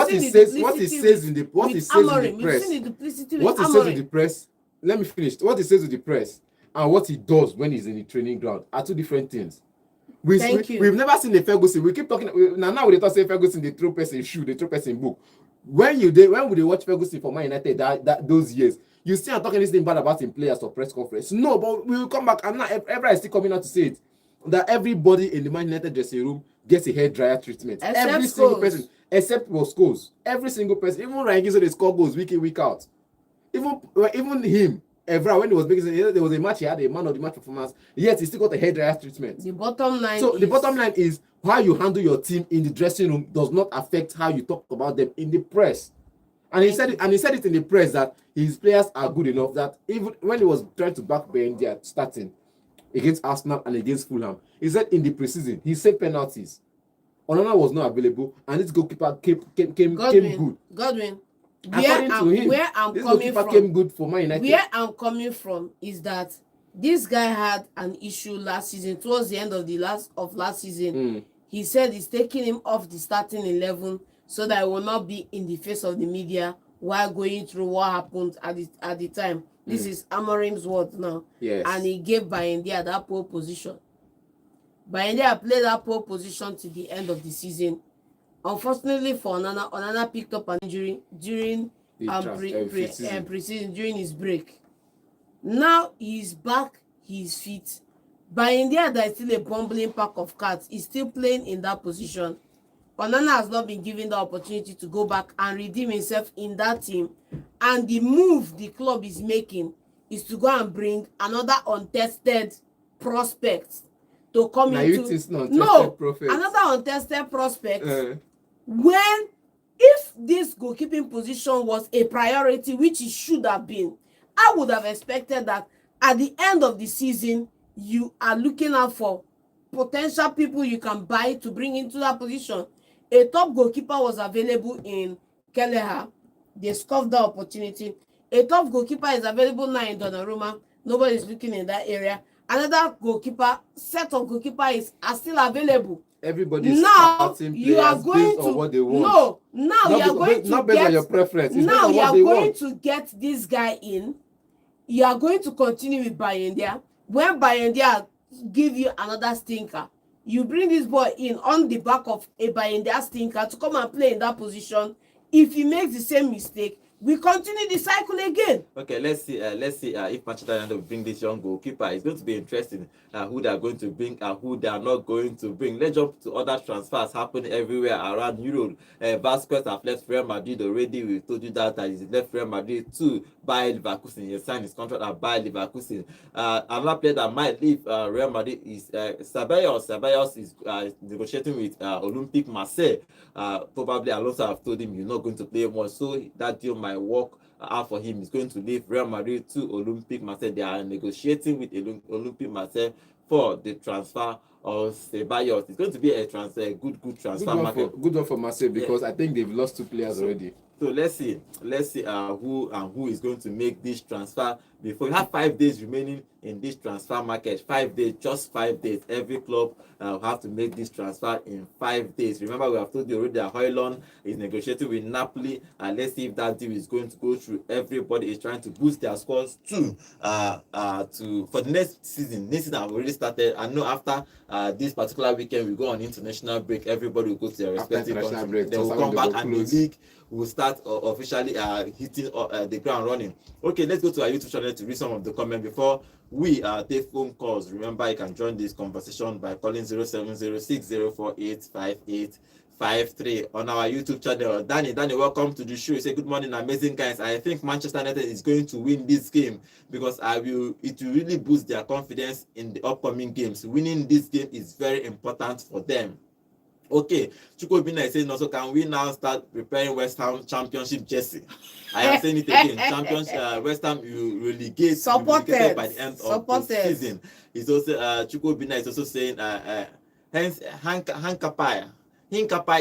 he says in the press. Let me finish. What he says with the press and what he does when he's in the training ground are 2 different things. We've never seen a Ferguson. We keep talking now we talk say Ferguson, they throw person shoe, they throw person book. When would they watch Ferguson for Man United that those years? You still are talking this thing bad about him players or press conference. No, but we will come back, and now everybody is still coming out to say it. That everybody in the Man United dressing room gets a hair dryer treatment. Every single person, except for scores. Every single person, even Ryan Giggs, they score goals week in, week out. Even him, Evra, when he was making, there was a match, he had a man of the match performance. Yet he still got a hair dryer treatment. The bottom line. So the bottom line is how you handle your team in the dressing room does not affect how you talk about them in the press. And he said it in the press that his players are good enough that even when he was trying to back Bayern starting against Arsenal and against Fulham, he said in the preseason he saved penalties. Onana was not available, and this goalkeeper came good. Godwin. Where I'm coming from came good for Man United. Where I'm coming from is that this guy had an issue last season. Towards the end of last season, he said he's taking him off the starting 11 so that he will not be in the face of the media while going through what happened at the time. This is Amorim's word now. Yes. And he gave Bayern that pole position. Bayern played that pole position to the end of the season. Unfortunately for Onana picked up an injury during preseason, during his break. Now he's back, he's fit. Bayern that is still a bumbling pack of cards. He's still playing in that position. Onana has not been given the opportunity to go back and redeem himself in that team. And the move the club is making is to go and bring another untested prospect to come into. Another untested prospect. When, if this goalkeeping position was a priority, which it should have been, I would have expected that at the end of the season, you are looking out for potential people you can buy to bring into that position. A top goalkeeper was available in Kelleher. They scoffed the opportunity. A top goalkeeper is available now in Donnarumma. Nobody is looking in that area. Another set of goalkeepers are still available. Everybody's now you are going to what they want. You are going to not based on your preference. Now you are going to get this guy in. You are going to continue with Bayern. When Bayern give you another stinker, you bring this boy in on the back of a Bayern stinker to come and play in that position. If he makes the same mistake, we continue the cycle again. Okay, let's see if Manchester United will bring this young goalkeeper. It's going to be interesting who they are going to bring and who they are not going to bring. Let's jump to other transfers happening everywhere around Europe. Vasquez have left Real Madrid already. We told you that he's left Real Madrid to Bayer Leverkusen. He signed his contract at Bayer Leverkusen. Another player that might leave Real Madrid is Ceballos. Ceballos is negotiating with Olympique Marseille. Probably Alonso have told him you're not going to play more, so that deal might work out for him. He's going to leave Real Madrid to Olympique Marseille. They are negotiating with Olympique Marseille for the transfer of Ceballos. It's going to be a good transfer market. Good one for Marseille because I think they've lost 2 players already. So let's see who is going to make this transfer before. We have 5 days remaining in this transfer market. 5 days, just 5 days. Every club will have to make this transfer in 5 days. Remember, we have told you already that Højlund is negotiating with Napoli, and let's see if that deal is going to go through. Everybody is trying to boost their scores for the next season. This season have already started. I know after this particular weekend we go on international break. Everybody will go to their respective countries. Then we'll come back and the league will start officially hitting the ground running. Okay, let's go to our YouTube channel to read some of the comments before we take phone calls. Remember, you can join this conversation by calling 0706 048 5-3 on our YouTube channel. Danny, welcome to the show. You say good morning, amazing guys. I think Manchester United is going to win this game because it will really boost their confidence in the upcoming games. Winning this game is very important for them. Okay, Chukobina is saying also, can we now start preparing West Ham championship jersey? I am saying it again. West Ham you relegate by the end of the season. It's also Chukobina is also saying hence Hankapai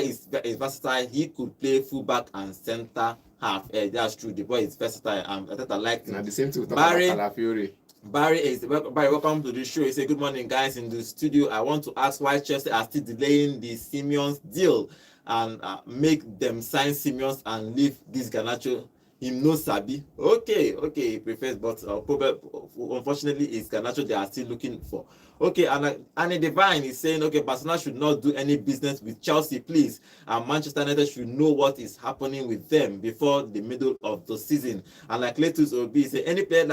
is versatile. He could play fullback and center half. That's true. The boy is versatile. I thought I liked him. The same thing with Calafiori. Barry, welcome to the show. He said, good morning, guys, in the studio. I want to ask why Chelsea are still delaying the Simeon's deal and make them sign Simeon's and leave this Garnacho. Him no sabi. Okay, he prefers, but unfortunately, it's Garnacho they are still looking for. Okay, and Divine is saying, okay, Barcelona should not do any business with Chelsea, please. And Manchester United should know what is happening with them before the middle of the season. And like Letus Obi say, any player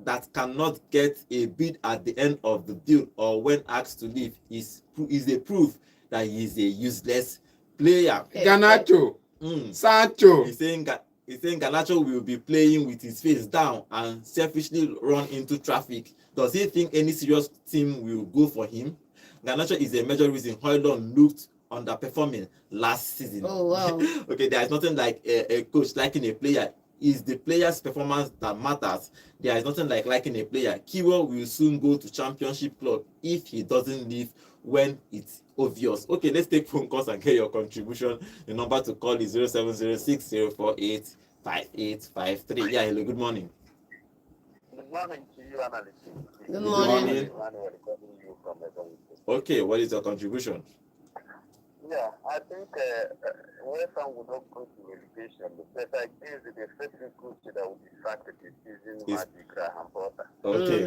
that cannot get a bid at the end of the deal or when asked to leave is a proof that he is a useless player. Garnacho, Sancho. He's saying Garnacho will be playing with his face down and selfishly run into traffic. Does he think any serious team will go for him? Garnacho is a major reason Højlund looked underperforming last season. Oh wow. Okay, there is nothing like a coach liking a player. It's the player's performance that matters. There is nothing like liking a player. Kiwo will soon go to championship club if he doesn't leave when it's obvious. Okay, let's take phone calls and get your contribution. The number to call is 0706-048-5853. Yeah, hello, good morning. Good morning to you, analyst. Good morning. Okay, what is your contribution? Yeah, I think West Ham will not go to relegation, but I guess the first coach that will be sacked this season might be Graham Potter. Okay.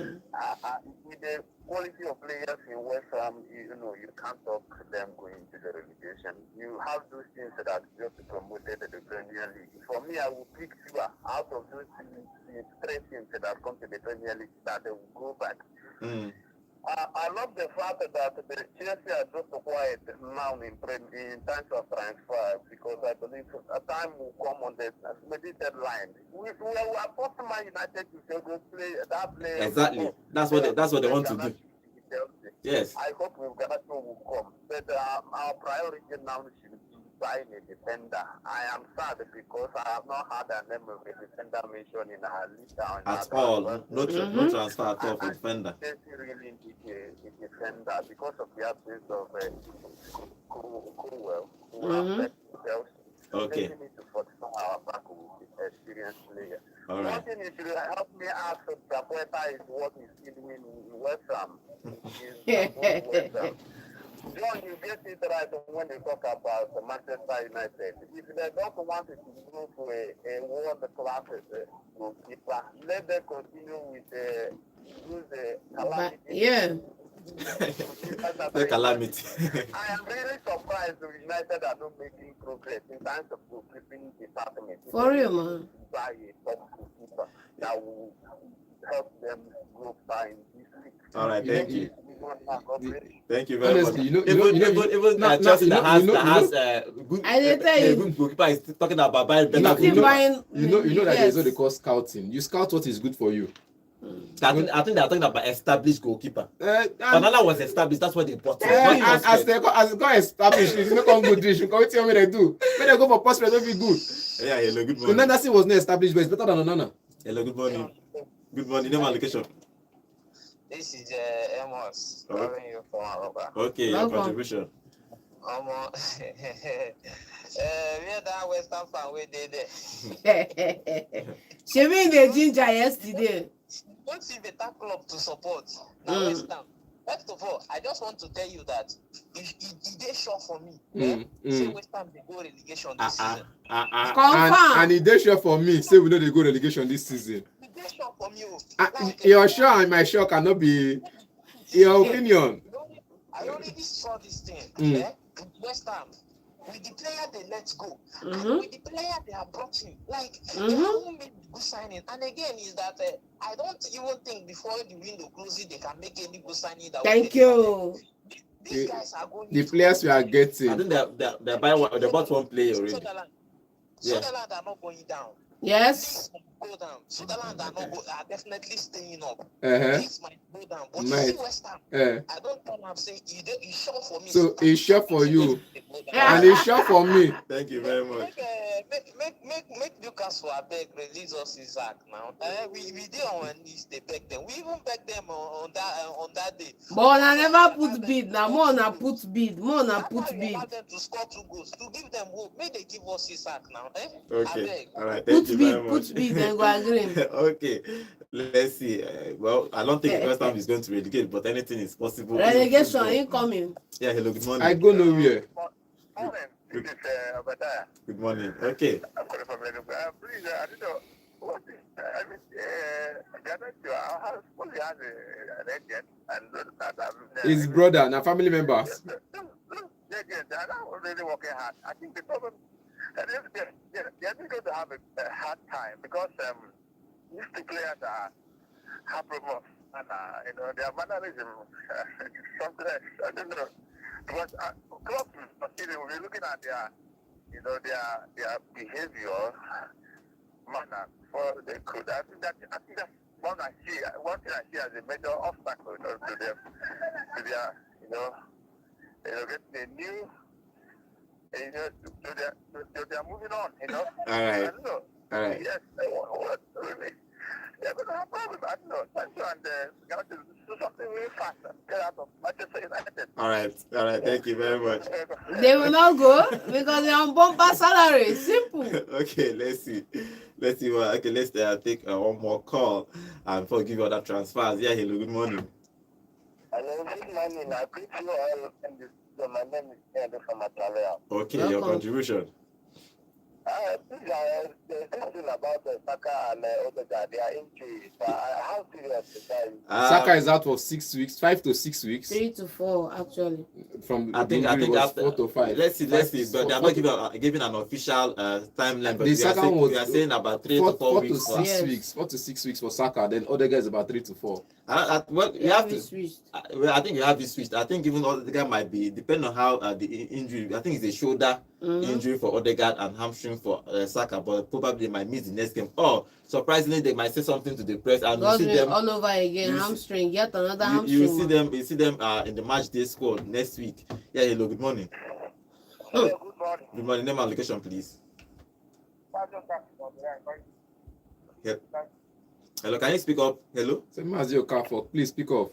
With the quality of players in West Ham, you can't talk them going to the relegation. You have those teams that just promoted to the Premier League. For me, I will pick two out of those three teams that come to the Premier League that they will go back. I love the fact that the Chelsea are just quiet now in terms of transfer because I believe a time will come on the deadline. We are forced Man United to say go play that player. Exactly. That's what they want to do. Yes. I hope Garnacho will come, but our priority now should be buying a defender. I am sad because I have not had a name of a defender mentioned in our list. At all. No transfer at all for defender. Really need a defender because of the absence of Colwell. Okay. We need to fortify our back with experienced player. All right. One thing is to help me ask Zapata is what is doing in West Ham. John, you get it right when you talk about Manchester United. If they don't want to go for a world-class goalkeeper, let them continue with calamity. Yeah. The calamity. I am really surprised the United are not making progress in terms of goalkeeping department. For real, man. Buy a top goalkeeper that will help them grow far in this league. All right, thank you. Thank you very Honestly, much. even Chelsea that has good goalkeeper is talking about buying better goalkeeper. you know that there's what they call scouting. You scout what is good for you. I think they're talking about established goalkeeper. Banana was established. That's what they bought. As it got established, it's not come good. You can tell me they do. When they go for prospect, don't be good. Yeah, hello, good morning. Onana was not established, but it's better than Onana. Hello, good morning. Good morning. Name and location. This is Amos calling you from Aruba. Okay, your contribution. We are that Western fan we did there. She mean the ginger yesterday. Don't see better club to support. Now West Ham. First of all, I just want to tell you that it is sure for me. Say West Ham they go relegation this season. Confirm. And it is sure for me. Say we know they go relegation this season. It is sure for me. Your sure and my sure cannot be your opinion. I already saw this thing. With West Ham. With the player they let go, and with the player they have brought in, like they haven't made good signing. And again, is that I don't even think before the window closes they can make any good signing. That Thank you. These guys are going. The players we are getting. I think they buy one. They bought one player already. Sunderland are not going down. Yes. Go down. Sunderland are definitely staying up. Uh-huh. Leeds might go down. But Might. you see Westham. I don't tell I'm saying he's sure for me. So he's sure for you. Yeah. And he's sure for me. Thank you very much. Make Newcastle beg release us Isak now. We did on our knees, they beg them. We even beg them on that day. But I never put bid now. More na put bid. More na put We bid. allow them to score 2 goals to give them hope. May they give us Isak now. Okay. All right. Thank you very much. Put bid, then go agree. Okay. Let's see. Well, I don't think West Ham is going to relegate, but anything is possible. Relegation incoming. Yeah. Hello. Good morning. I go nowhere. Morning. This is Obadiah. Good morning. Okay. I'm calling from Liverpool. Please, I don't know what is. I mean, garnacho. I suppose he has an agent, and His brother, now family members. Agent, they're not really working hard. I think the problem. They're going to have a hard time because these two players have problems and their mannerism something else. I don't know. Because clubs will be looking at their behavior manner for they could. I think that's one thing I see as a major obstacle to them to their getting a new. They're moving on, All right. I don't know. All right. Yes, they're going to have problems. I don't know. Sancho and going to do something really fast and get out of Manchester United. All right. All right. Thank you very much. They will not go because they're on bumper salary. Simple. Okay. Let's see. Okay. Let's take one more call and before we give you other transfers. Yeah. Hello. Good morning. Hello, good morning. I greet you all. My name is Ed from Atalia. Okay. Welcome. Your contribution. There's something about the Saka and Odegaard. They are injuries. How serious is that? Saka is out for 6 weeks, 5 to 6 weeks. 3 to 4 actually. From I think was after 4 to 5. Let's see. But they are not giving an official timeline. But we are saying about 3 to 4 weeks. 4 to 6 Yes. weeks. 4 to 6 weeks for Saka. Then Odegaard is about 3 to 4. Well, you have to. Switched. I think you have this switched. I think even Odegaard might be depending on how the injury. I think it's a shoulder injury for Odegaard and hamstring for Saka, but probably might miss the next game. Or surprisingly, they might say something to the press and you see them all over again. Hamstring, yet another hamstring. You see them in the match day squad next week. Yeah, hello, good morning. Hello, good morning. Good morning. Name and location, please. Yeah. Hello, can you speak up? Hello. So Mazio Carfor, please speak up.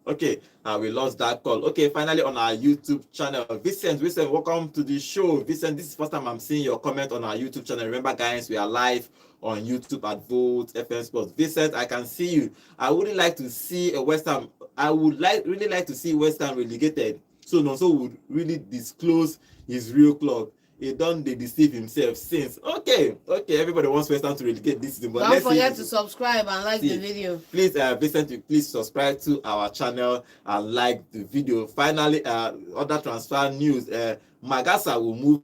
Okay, we lost that call. Okay, finally on our YouTube channel. Vincent, welcome to the show. Vincent, this is the first time I'm seeing your comment on our YouTube channel. Remember, guys, we are live on YouTube at Vote FM Sports. Vincent, I can see you. I would like to see a West Ham. I would really like to see West Ham relegated. So Nonso would really disclose his real club. He done they deceive himself since. Okay, everybody wants West Ham to relegate this season. But don't forget to subscribe and like the video. Please, Vincent, please subscribe to our channel and like the video. Finally, other transfer news. Magasa will move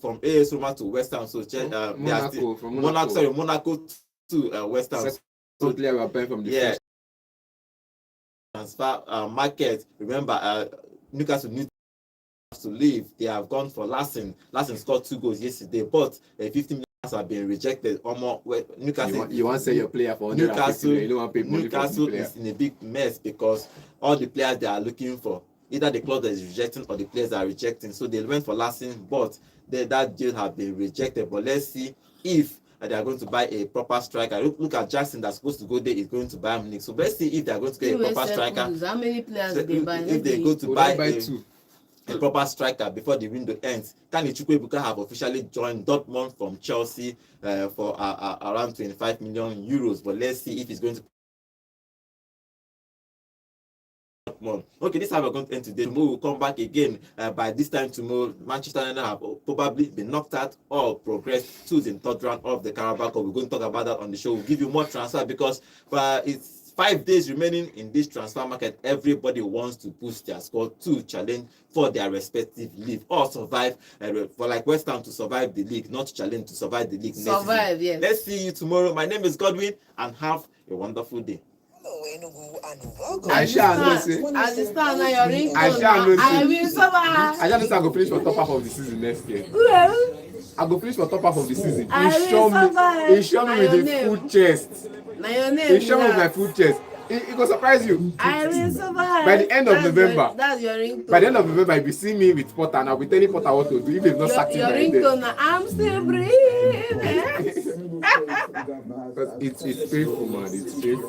from AS Roma to West Ham. So Monaco to West Ham. So we are buying from the first transfer market. Remember, Newcastle need to leave. They have gone for Lassen. Lassen scored 2 goals yesterday, but 50 million have been rejected. Newcastle. You want to sell your player for Newcastle? You don't want to pay money Newcastle for the player. is in a big mess because all the players they are looking for, either the club that is rejecting or the players are rejecting. So they went for Lassen, but that deal have been rejected. But let's see if they are going to buy a proper striker. Look at Jackson that's supposed to go there is going to buy Munich. So let's see if they are going to get a proper striker. How many players they buy? If they go to buy a proper striker before the window ends. Kani Chukwuebuka have officially joined Dortmund from Chelsea for around 25 million euros. But let's see if he's going to. Okay, this is how we're going to end today. Tomorrow we'll come back again. By this time tomorrow, Manchester United have probably been knocked out or progressed to the 3rd round of the Carabao Cup. We're going to talk about that on the show. We'll give you more transfer because it's 5 days remaining in this transfer market. Everybody wants to push their squad to challenge for their respective league or survive. For like West Ham to survive the league, not challenge to survive the league. Survive, yes. Let's see you tomorrow. My name is Godwin and have a wonderful day. I shall not say. I just stand on your ringtone. I shall not I say. will survive. I just know I go finish for top half of the season next year. Well, I go finish for top half of the season. I He will show me. survive. He show me Na with your a name. full chest. now your name. He show me with my full chest. It will surprise you. I will survive. By the end of November. That's your ringtone. By the end of November, you'll be seeing me with Potter, and I'll be telling Potter what to do if they've not sacked him your by then. ringtone. Now, I'm still breathing. Because it's painful, man. It's painful.